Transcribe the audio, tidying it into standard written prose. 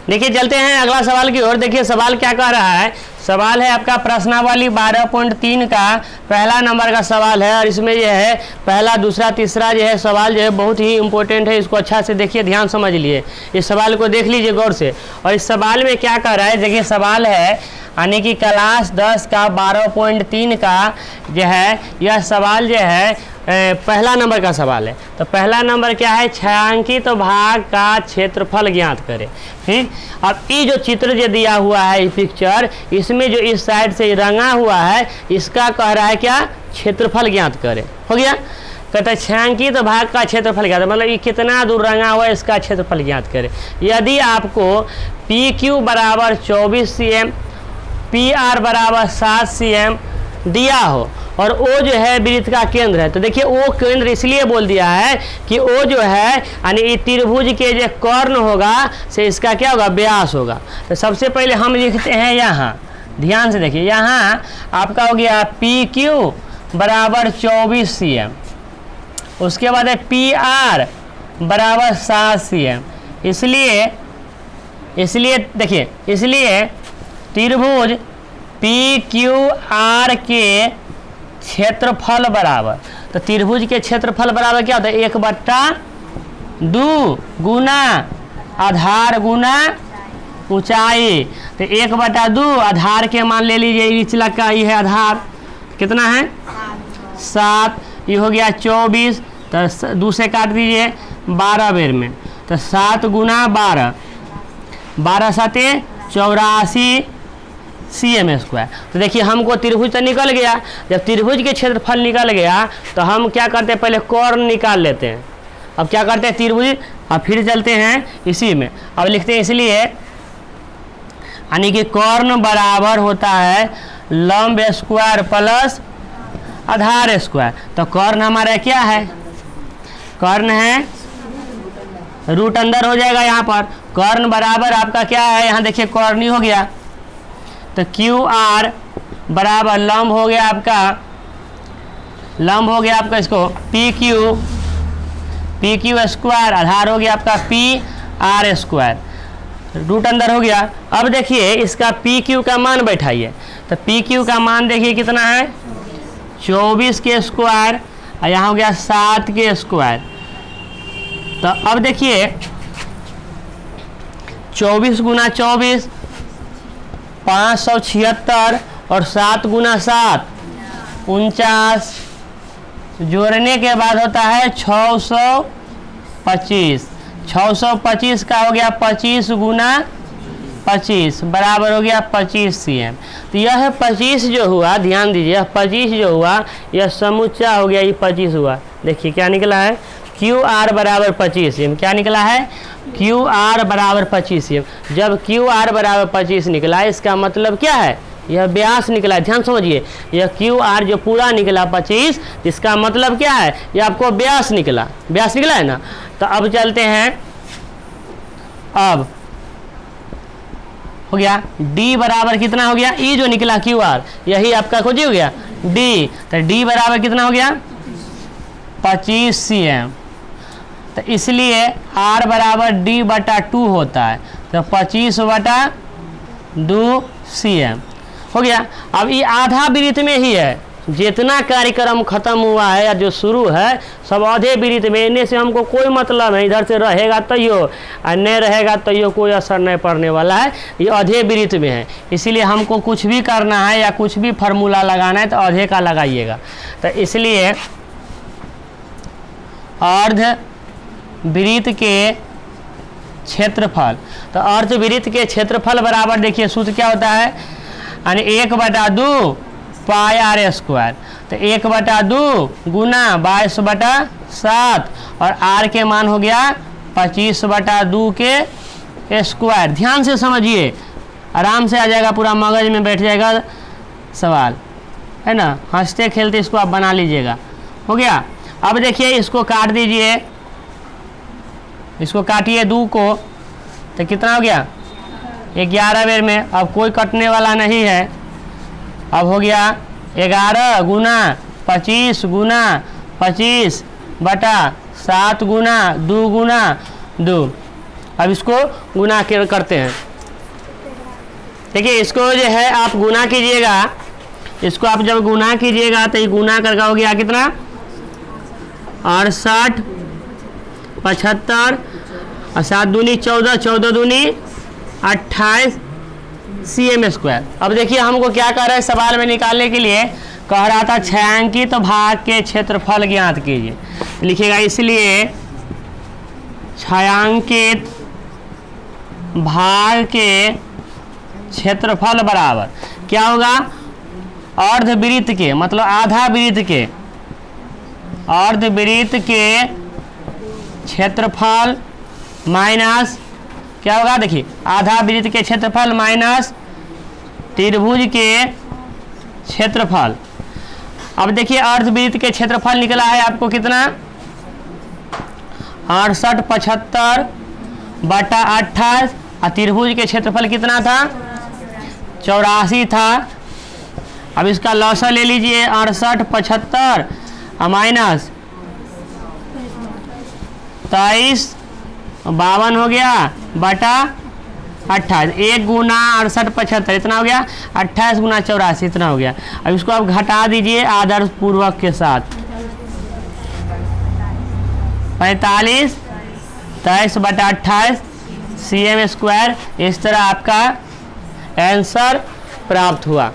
देखिए चलते हैं अगला सवाल की ओर। देखिए सवाल क्या कह रहा है। सवाल है आपका प्रश्नावली 12.3 का पहला नंबर का सवाल है और इसमें जो है पहला दूसरा तीसरा जो है सवाल जो है बहुत ही इंपॉर्टेंट है। इसको अच्छा से देखिए, ध्यान समझ लिए, इस सवाल को देख लीजिए गौर से। और इस सवाल में क्या कह रहा है, देखिए सवाल है यानी कि क्लास 10 का 12.3 का जो है यह सवाल जो है पहला नंबर का सवाल है। तो पहला नंबर क्या है, छायांकित भाग का क्षेत्रफल ज्ञात करें। ठीक, अब ये जो चित्र जो दिया हुआ है ये पिक्चर, इसमें जो इस साइड से रंगा हुआ है इसका कह रहा है क्या, क्षेत्रफल ज्ञात करें। हो गया, कहता है छायांकित भाग का क्षेत्रफल ज्ञात, मतलब ये कितना दूर रंगा हुआ है इसका क्षेत्रफल ज्ञात करें। यदि आपको PQ बराबर 24 cm, PR बराबर 7 cm दिया हो और O जो है वृत्त का केंद्र है, तो देखिए O केंद्र इसलिए बोल दिया है कि O जो है यानी त्रिभुज के जो कर्ण होगा से इसका क्या होगा, व्यास होगा। तो सबसे पहले हम लिखते हैं यहाँ, ध्यान से देखिए, यहाँ आपका हो गया PQ बराबर 24 cm, उसके बाद है PR बराबर 7 cm। इसलिए देखिए, इसलिए त्रिभुज PQR के क्षेत्रफल बराबर, तो त्रिभुज के क्षेत्रफल बराबर क्या होता है, 1/2 गुना आधार गुना ऊंचाई। तो 1/2 आधार के मान ले लीजिए, इस का ये है आधार, कितना है 7, ये हो गया 24, तो 2 से काट दीजिए 12 बेर में, तो 7 गुना 12, 12 7 84 cm स्क्वायर। तो देखिए हमको त्रिभुज तो निकल गया। जब त्रिभुज के क्षेत्रफल निकल गया तो हम क्या करते हैं, पहले कर्ण निकाल लेते हैं। अब क्या करते हैं त्रिभुज, अब फिर चलते हैं इसी में, अब लिखते हैं इसलिए यानी कि कर्ण बराबर होता है लंब स्क्वायर प्लस आधार स्क्वायर। तो कर्ण हमारा क्या है, कर्ण है रूट अंदर हो जाएगा यहाँ पर। कर्ण बराबर आपका क्या है, यहाँ देखिए कर्ण ही हो गया, तो QR बराबर लंब हो गया आपका इसको PQ स्क्वायर, आधार हो गया आपका PR स्क्वायर, रूट अंदर हो गया। अब देखिए इसका PQ का मान बैठाइए, तो PQ का मान देखिए कितना है 24 के स्क्वायर और यहाँ हो गया 7 के स्क्वायर। तो अब देखिए 24 गुना 24 576 और 7 गुना 7 49, जोड़ने के बाद होता है 625। 625 का हो गया 25 गुना 25 बराबर हो गया 25 cm। तो यह 25 जो हुआ, ध्यान दीजिए, यह 25 जो हुआ यह समुच्चा हो गया, ये 25 हुआ। देखिए क्या निकला है, QR बराबर 25 cm। क्या निकला है, QR बराबर 25 cm। जब QR बराबर 25 निकला, इसका मतलब क्या है, यह व्यास निकला है। ध्यान समझिए, यह QR जो पूरा निकला 25, इसका मतलब क्या है, यह आपको व्यास निकला, व्यास निकला है ना। तो अब चलते हैं, अब हो गया D बराबर कितना हो गया, E जो निकला QR यही आपका खोजी हो गया D। तो D बराबर कितना हो गया 25 cm। तो इसलिए R बराबर D/2 होता है, तो 25/2 cm हो गया। अब ये आधा वृत्त में ही है, जितना कार्यक्रम खत्म हुआ है या जो शुरू है सब आधे वृत्त में। इन्हें से हमको कोई मतलब है, इधर से रहेगा तैयो और नहीं रहेगा तैयो कोई असर नहीं पड़ने वाला है, ये आधे वृत्त में है। इसीलिए हमको कुछ भी करना है या कुछ भी फार्मूला लगाना है तो आधे का लगाइएगा। तो इसलिए अर्ध वृत्त के क्षेत्रफल, तो अर्ध वृत्त के क्षेत्रफल बराबर देखिए सूत्र क्या होता है, यानी 1/2 पाई R स्क्वायर। तो 1/2 गुना 22/7 और R के मान हो गया 25/2 के स्क्वायर। ध्यान से समझिए, आराम से आ जाएगा, पूरा मगज में बैठ जाएगा सवाल, है ना। हंसते खेलते इसको आप बना लीजिएगा। हो गया। अब देखिए इसको काट दीजिए, इसको काटिए 2 को, तो कितना हो गया 11 बेर में। अब कोई कटने वाला नहीं है, अब हो गया 11 गुना 25 गुना 25/7 गुना 2 गुना 2, अब इसको गुना करते हैं। देखिए इसको जो है आप गुना कीजिएगा, इसको आप जब गुना कीजिएगा तो ये गुना करके हो गया कितना 68 75 और 7 दूनी 14, 14 दूनी 28 cm²। अब देखिए हमको क्या कह रहा है सवाल में निकालने के लिए, कह रहा था छायांकित भाग के क्षेत्रफल ज्ञात कीजिए। लिखिएगा इसलिए छायांकित भाग के क्षेत्रफल बराबर क्या होगा, अर्धवृत्त के मतलब आधा वृत्त के, अर्धवृत्त के क्षेत्रफल माइनस क्या होगा, देखिए आधा वृत्त के क्षेत्रफल माइनस त्रिभुज के क्षेत्रफल। अब देखिए अर्धवृत्त के क्षेत्रफल निकला है आपको कितना 68 75 बटा 28 और त्रिभुज के क्षेत्रफल कितना था 84 था। अब इसका लॉसा ले लीजिए 68 75 और माइनस 23 52 हो गया बटा 28, 1 गुना 68 75 इतना हो गया, 28 गुना 84 इतना हो गया। अब इसको आप घटा दीजिए आदर्श पूर्वक के साथ 45 23 बटा 28 cm²। इस तरह आपका आंसर प्राप्त हुआ।